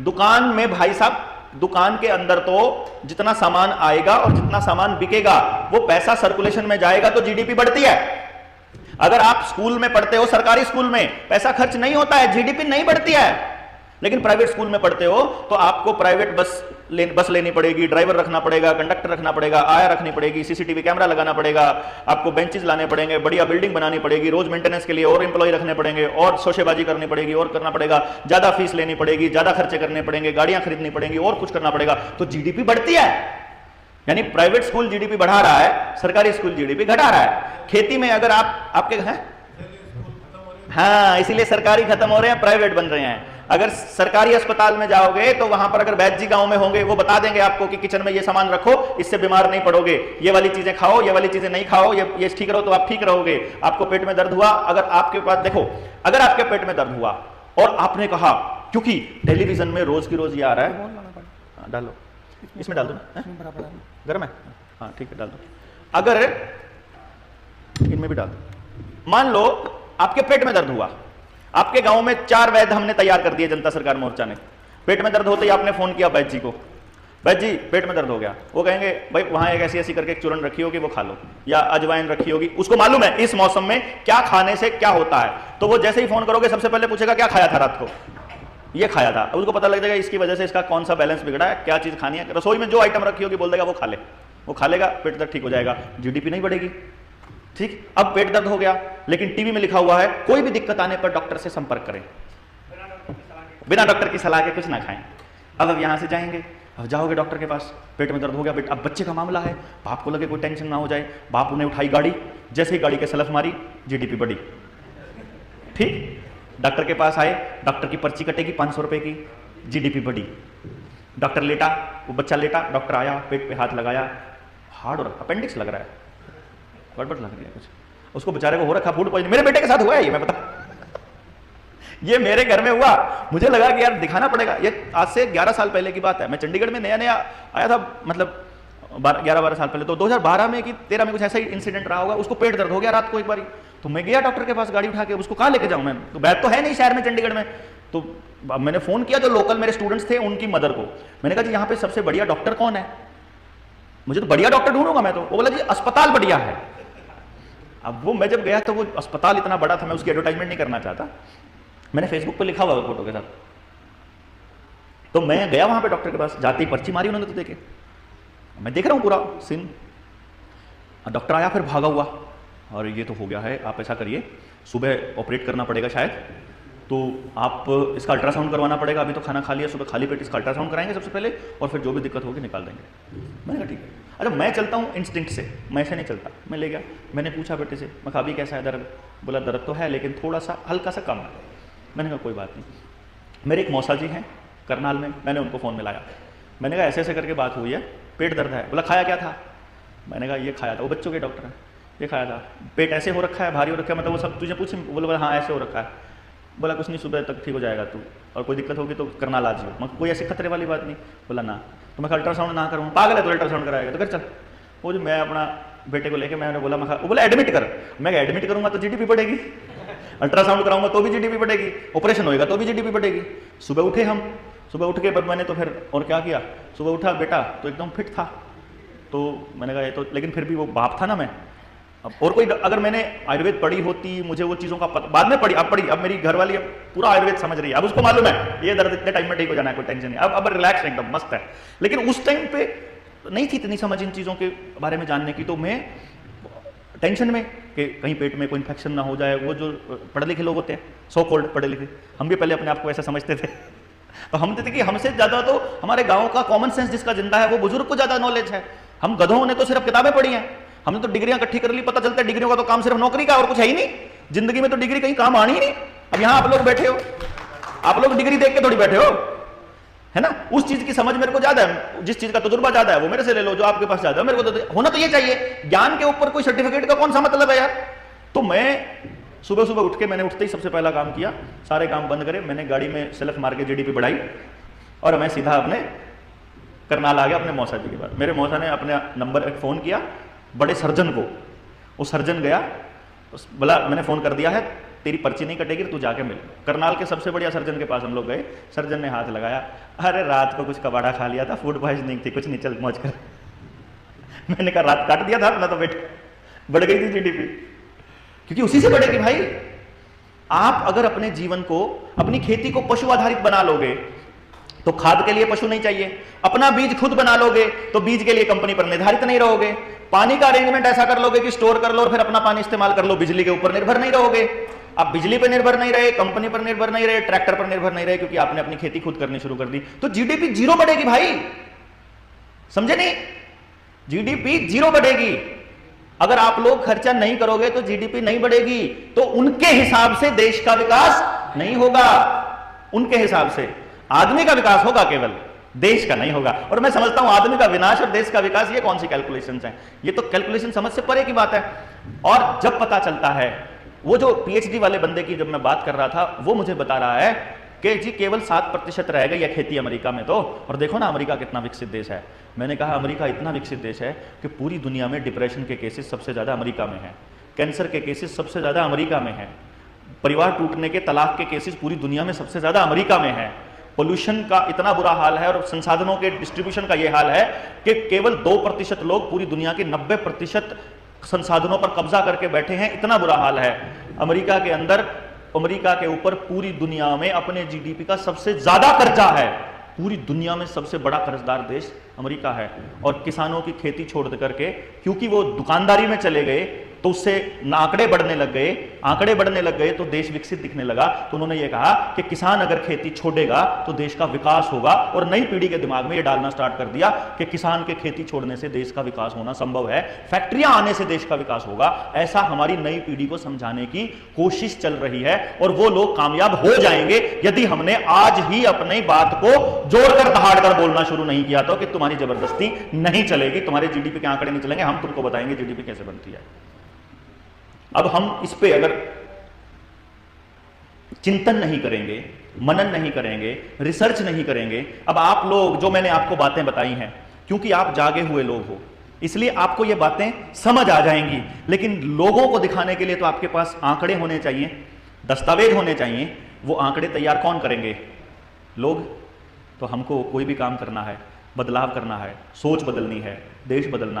दुकान में भाई साहब, दुकान के अंदर तो जितना सामान आएगा और जितना सामान बिकेगा वो पैसा सर्कुलेशन में जाएगा तो जीडीपी बढ़ती है। अगर आप स्कूल में पढ़ते हो, सरकारी स्कूल में पैसा खर्च नहीं होता है, जीडीपी नहीं बढ़ती है। लेकिन प्राइवेट स्कूल में पढ़ते हो तो आपको प्राइवेट बस लेनी पड़ेगी, ड्राइवर रखना पड़ेगा, कंडक्टर रखना पड़ेगा, आया रखनी पड़ेगी, सीसीटीवी कैमरा लगाना पड़ेगा, आपको बेंचेस लाने पड़ेंगे, बढ़िया बिल्डिंग बनानी पड़ेगी, रोज मेंटेनेंस के लिए और एम्प्लॉय रखने पड़ेंगे, और शोशेबाजी करनी पड़ेगी, और करना पड़ेगा, ज्यादा फीस लेनी पड़ेगी, ज्यादा खर्चे करने पड़ेंगे, गाड़ियां खरीदनी पड़ेंगी, और कुछ करना पड़ेगा, तो जीडीपी बढ़ती है। यानी प्राइवेट स्कूल जीडीपी बढ़ा रहा है, सरकारी स्कूल जीडीपी घटा रहा है। खेती में अगर आपके हैं, हाँ, इसीलिए सरकारी खत्म हो रहे हैं, प्राइवेट बन रहे हैं। अगर सरकारी अस्पताल में जाओगे तो वहां पर अगर वैद्य जी गांव में होंगे, वो बता देंगे आपको कि किचन में ये सामान रखो, इससे बीमार नहीं पड़ोगे, ये वाली चीजें खाओ, ये वाली चीजें नहीं खाओ, ये ठीक रहो तो आप ठीक रहोगे। आपको पेट में दर्द हुआ, अगर आपके पास देखो, अगर आपके पेट में दर्द हुआ और आपने कहा, क्योंकि टेलीविजन में रोज की रोज ये आ रहा है, डालो इसमें, डाल दो गर्म है, हाँ ठीक है डाल दो, अगर इनमें भी डाल दो। मान लो आपके पेट में दर्द हुआ, आपके गांव में 4 वैद्य हमने तैयार कर दिए जनता सरकार मोर्चा ने। पेट में दर्द होते ही आपने फोन किया वैद्य जी को, वैद्य जी पेट में दर्द हो गया, वो कहेंगे भाई वहां एक ऐसी करके एक चूर्ण रखी होगी वो खा लो, या अजवाइन रखी होगी, उसको मालूम है इस मौसम में क्या खाने से क्या होता है, तो वो जैसे ही फोन करोगे सबसे पहले पूछेगा क्या खाया था रात को, ये खाया था, उसको पता लग जाएगा इसकी वजह से इसका कौन सा बैलेंस बिगड़ा है, क्या चीज खानी है, रसोई में जो आइटम रखी होगी बोल देगा वो खा ले, वो खा लेगा, पेट दर्द ठीक हो जाएगा, जीडीपी नहीं बढ़ेगी। ठीक, अब पेट दर्द हो गया, लेकिन टीवी में लिखा हुआ है कोई भी दिक्कत आने पर डॉक्टर से संपर्क करें, बिना डॉक्टर की सलाह के कुछ ना खाएं। अब यहां से जाएंगे, अब जाओगे डॉक्टर के पास, पेट में दर्द हो गया, अब बच्चे का मामला है, बाप को लगे कोई टेंशन ना हो जाए, बाप ने उठाई गाड़ी, जैसे ही गाड़ी के सलफ मारी, जीडीपी बढ़ी। ठीक, डॉक्टर के पास आए, डॉक्टर की पर्ची कटेगी 500 रुपए की, जीडीपी बढ़ी। डॉक्टर लेटा, वो बच्चा लेटा, डॉक्टर आया, पेट पे हाथ लगाया, हार्ड हो रहा, अपेंडिक्स लग रहा है, गड़बड़ लग रही है कुछ, उसको बेचारे को हो रखा फूड पॉइजन। मेरे बेटे के साथ हुआ है ये, मैं बता, ये मेरे घर में हुआ, मुझे लगा कि यार दिखाना पड़ेगा। ये आज से 11 साल पहले की बात है, मैं चंडीगढ़ में नया नया आया था, मतलब 11-12 साल पहले, तो 2012 में कि 13 में कुछ ऐसा ही इंसिडेंट रहा होगा। उसको पेट दर्द हो गया रात को एक बारी, तो मैं गया डॉक्टर के पास गाड़ी उठा के, उसको कहाँ लेके जाऊँ मैं, तो बैठ तो है नहीं शहर में चंडीगढ़ में, तो मैंने फोन किया जो लोकल मेरे स्टूडेंट्स थे उनकी मदर को, मैंने कहा जी यहाँ पे सबसे बढ़िया डॉक्टर कौन है, मुझे तो बढ़िया डॉक्टर ढूंढूंगा मैं तो। वो बोला जी अस्पताल बढ़िया है। अब वो मैं जब गया तो वो अस्पताल इतना बड़ा था, मैं उसकी एडवर्टाइजमेंट नहीं करना चाहता, मैंने फेसबुक पे लिखा हुआ फोटो के साथ, तो मैं गया वहां पे डॉक्टर के पास, जाती पर्ची मारी उन्होंने, तो देखे मैं देख रहा हूँ पूरा सीन। डॉक्टर आया, फिर भागा हुआ, और ये तो हो गया है, आप ऐसा करिए सुबह ऑपरेट करना पड़ेगा शायद, तो आप इसका अल्ट्रासाउंड करवाना पड़ेगा, अभी तो खाना खा लिया, सुबह खाली पेट इसका अल्ट्रासाउंड कराएंगे सबसे पहले, और फिर जो भी दिक्कत होगी निकाल देंगे। मैंने कहा ठीक है। अच्छा, मैं चलता हूँ इंस्टिंक्ट से, मैं ऐसे नहीं चलता, मैं ले गया, मैंने पूछा बेटे से, मैं कहा अभी कैसा है दर्द, बोला दर्द तो है लेकिन थोड़ा सा हल्का सा कम है। मैंने कहा कोई बात नहीं। मेरे एक मौसा जी हैं करनाल में, मैंने उनको फ़ोन मिलाया, मैंने कहा ऐसे ऐसे करके बात हुई है, पेट दर्द है। बोला खाया क्या था, मैंने कहा ये खाया था, वो बच्चों के डॉक्टर हैं, ये खाया था, पेट ऐसे हो रखा है, भारी हो रखा है, मतलब वो सब तुझे पूछ, बोला हाँ ऐसे हो रखा है। बोला कुछ नहीं, सुबह तक ठीक हो जाएगा तू, और कोई दिक्कत होगी तो करनाल आ जाओ। मैं कोई ऐसी खतरे वाली बात नहीं। बोला ना, तो मैं अल्ट्रासाउंड ना करूँ, पागल है तो अल्ट्रासाउंड कराएगा, तो कर चल। वो जो मैं अपना बेटे को लेके मैंने बोला, वो बोला एडमिट कर, मैं एडमिट करूँगा तो जीडीपी बढ़ेगी, अल्ट्रासाउंड कराऊंगा तो भी जीडीपी बढ़ेगी, ऑपरेशन होएगा तो भी जीडीपी बढ़ेगी। सुबह उठे हम, सुबह उठ के बाद मैंने तो फिर और क्या किया, सुबह उठा बेटा तो एकदम फिट था, तो मैंने कहा ये तो, लेकिन फिर भी वो बाप था ना मैं। अब और कोई, अगर मैंने आयुर्वेद पढ़ी होती, मुझे वो चीज़ों का बाद में पढ़ी, अब मेरी घरवाली अब पूरा आयुर्वेद समझ रही है, अब उसको मालूम है ये दर्द इतने टाइम में ठीक हो जाना है, कोई टेंशन नहीं, अब रिलैक्स एकदम मस्त है। लेकिन उस टाइम पे नहीं थी इतनी समझ इन चीज़ों के बारे में जानने की, तो मैं टेंशन में कि कहीं पेट में कोई इन्फेक्शन ना हो जाए। वो जो पढ़े लिखे लोग होते हैं, सो कॉल्ड पढ़े लिखे, हम भी पहले अपने आप को ऐसा समझते थे, तो हम थे कि हमसे ज़्यादा तो हमारे गाँव का कॉमन सेंस जिसका जिंदा है वो बुजुर्ग को ज़्यादा नॉलेज है। हम गधों ने तो सिर्फ किताबें पढ़ी हैं, हमने तो डिग्रियां इकट्ठी कर ली, पता चलता है डिग्रियों का तो काम सिर्फ नौकरी का और कुछ है ही नहीं, जिंदगी में तो डिग्री कहीं काम आनी ही नहीं। अब यहाँ आप लोग बैठे हो, आप लोग डिग्री देख के थोड़ी बैठे हो, है ना, उस चीज की समझ मेरे को ज्यादा है, जिस चीज का तजुर्बा ज्यादा है वो मेरे से ले लो, जो आपके पास ज्यादा है मेरे को तो होना तो ये चाहिए। ज्ञान के ऊपर कोई सर्टिफिकेट का कौन सा मतलब है यार। तो मैं सुबह सुबह उठ के, मैंने उठते ही सबसे पहला काम किया, सारे काम बंद करे, मैंने गाड़ी में सेल्फ मार के जीडीपी बढ़ाई, और मैं सीधा अपने करनाल आ गया अपने मौसा जी के पास। मेरे मौसा ने अपने नंबर एक फ़ोन किया बड़े सर्जन को, वो सर्जन गया, बोला मैंने फ़ोन कर दिया है, तेरी पर्ची नहीं कटेगी, तू जाके मिल। करनाल के सबसे बढ़िया सर्जन के पास हम लोग गए, सर्जन ने हाथ लगाया, अरे रात को कुछ कबाड़ा खा लिया था, फूड पॉइजनिंग थी, कुछ नहीं, चल मौज कर। मैंने कहा रात काट दिया था अपना तो बेटे, बढ़ गई थी जीडीपी, क्योंकि उसी से बढ़ेगी भाई। आप अगर अपने जीवन को, अपनी खेती को पशु आधारित बना लोगे तो खाद के लिए पशु नहीं चाहिए, अपना बीज खुद बना लोगे तो बीज के लिए कंपनी पर निर्धारित नहीं रहोगे, पानी का अरेंजमेंट ऐसा कर लोगे कि स्टोर कर लो और फिर अपना पानी इस्तेमाल कर लो, बिजली के ऊपर निर्भर नहीं रहोगे। आप बिजली पर निर्भर नहीं रहे, कंपनी पर निर्भर नहीं रहे, ट्रैक्टर पर निर्भर नहीं रहे, क्योंकि आपने अपनी खेती खुद करनी शुरू कर दी, तो जीडीपी जीरो बढ़ेगी भाई, समझे नहीं? जीडीपी जीरो बढ़ेगी। अगर आप लोग खर्चा नहीं करोगे तो जीडीपी नहीं बढ़ेगी, तो उनके हिसाब से देश का विकास नहीं होगा, उनके हिसाब से आदमी का विकास होगा केवल, देश का नहीं होगा। और मैं समझता हूं आदमी का विनाश और देश का विकास, ये कौन सी कैलकुलेशंस हैं? ये तो कैलकुलेशन समझ से परे की बात है। और जब पता चलता है, वो जो पीएचडी वाले बंदे की जब मैं बात कर रहा था, वो मुझे बता रहा है कि जी केवल 7% रह गई है खेती अमेरिका में, तो और देखो ना अमेरिका कितना विकसित देश है। मैंने कहा अमेरिका इतना विकसित देश है कि पूरी दुनिया में डिप्रेशन के केसेस सबसे ज्यादा अमेरिका में है, कैंसर के केसेस सबसे ज्यादा अमेरिका में है, परिवार टूटने के, तलाक के केसेस पूरी दुनिया में सबसे ज्यादा अमेरिका में है, पोल्यूशन का इतना बुरा हाल है और संसाधनों के डिस्ट्रीब्यूशन का यह हाल है कि केवल 2% लोग पूरी दुनिया के 90% संसाधनों पर कब्जा करके बैठे हैं, इतना बुरा हाल है अमेरिका के अंदर। अमेरिका के ऊपर पूरी दुनिया में अपने जीडीपी का सबसे ज्यादा कर्जा है, पूरी दुनिया में सबसे बड़ा कर्जदार देश अमेरिका है। और किसानों की खेती छोड़ करके, क्योंकि वो दुकानदारी में चले गए तो उससे आंकड़े बढ़ने लग गए, आंकड़े बढ़ने लग गए तो देश विकसित दिखने लगा। तो उन्होंने ये कहा कि किसान अगर खेती छोड़ेगा तो देश का विकास होगा, और नई पीढ़ी के दिमाग में ये डालना स्टार्ट कर दिया कि किसान के खेती छोड़ने से देश का विकास होना संभव है, फैक्ट्रियां आने से देश का विकास होगा। ऐसा हमारी नई पीढ़ी को समझाने की कोशिश चल रही है, और वो लोग कामयाब हो जाएंगे यदि हमने आज ही अपनी बात को जोड़कर दहाड़कर बोलना शुरू नहीं किया तो कि तुम्हारी जबरदस्ती नहीं चलेगी, तुम्हारे जीडीपी के आंकड़े नहीं चलेंगे, हम तुमको बताएंगे जीडीपी कैसे बनती है। अब हम इस पे अगर चिंतन नहीं करेंगे, मनन नहीं करेंगे, रिसर्च नहीं करेंगे, अब आप लोग जो मैंने आपको बातें बताई हैं, क्योंकि आप जागे हुए लोग हो इसलिए आपको ये बातें समझ आ जाएंगी, लेकिन लोगों को दिखाने के लिए तो आपके पास आंकड़े होने चाहिए, दस्तावेज होने चाहिए। वो आंकड़े तैयार कौन करेंगे? लोग। तो हमको कोई भी काम करना है, बदलाव करना है, सोच बदलनी है, देश बदलना है।